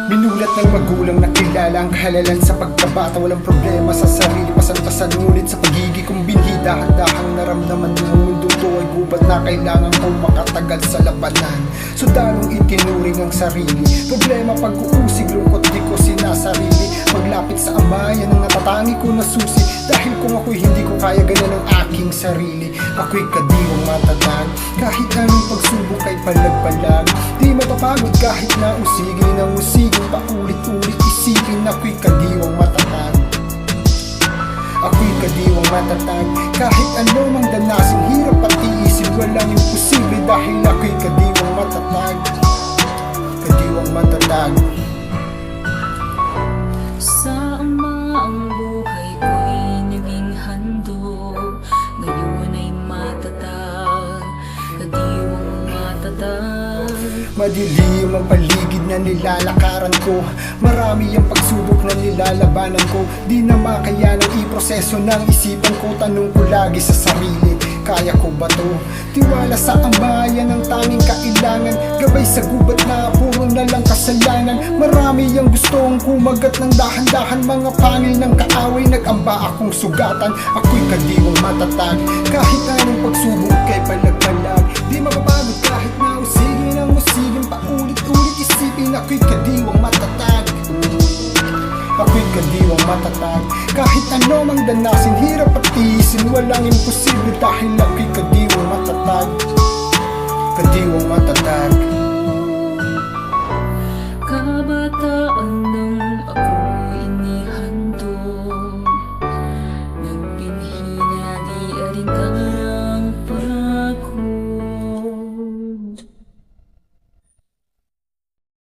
Binulat ng magulang na kilala ang kahalalan sa pagkabata. Walang problema sa sarili, pasan-pasan ngunit sa pagiging kong binhi. Dahan-dahang naramdaman ng mundo to ay gubat na kailangan kong makatagal sa labanan. So dalong itinuring ang sarili, problema pag-uusig, lungkot di ko sinasarili. Maglapit sa ama, yan ang natatangi ko na susi. Dahil kung ako'y hindi ko kaya ganan ang aking sarili, ako'y kadiwang matatag. Kahit anong pagsubok ay palag-palag, di mapapagod kahit na usigin ang usigin. Paulit-ulit isipin, ako'y kadiwang matatag. Ako'y kadiwang matatag. Kahit ano mang danasin, hirap at iisip, walang imposible. Dahil ako'y kadiwang matatag. Kadiwang matatag. Sa ama ang buhay ko'y naging handog, ngayon ay matatag, kadiwang matatag. Madilim ang paligid na nilalakaran ko, marami ang pagsubok na nilalabanan ko. Di na makayanan iproseso ng isipan ko, tanong ko lagi sa sarili, kaya ko ba to? Tiwala sa ama, yan ang tanging kailangan. Gabay sa gubat na puro na lang kasalanan. Marami ang gustong kumagat ng dahan-dahan, mga pangil ng kaaway, nag-amba akong sugatan. Ako'y kadiwang matatag. Kahit anong pagsubok kay palag-palag, di mapapagod kahit na usigin ang usigin. Paulit-ulit isipin, ako'y kadiwang matatag. Ako'y kadiwang matatag. Kahit ano mang danasin, hirap at tiisin, walang imposible. Dahil ako'y kadiwang matatag. Kadiwang matatag.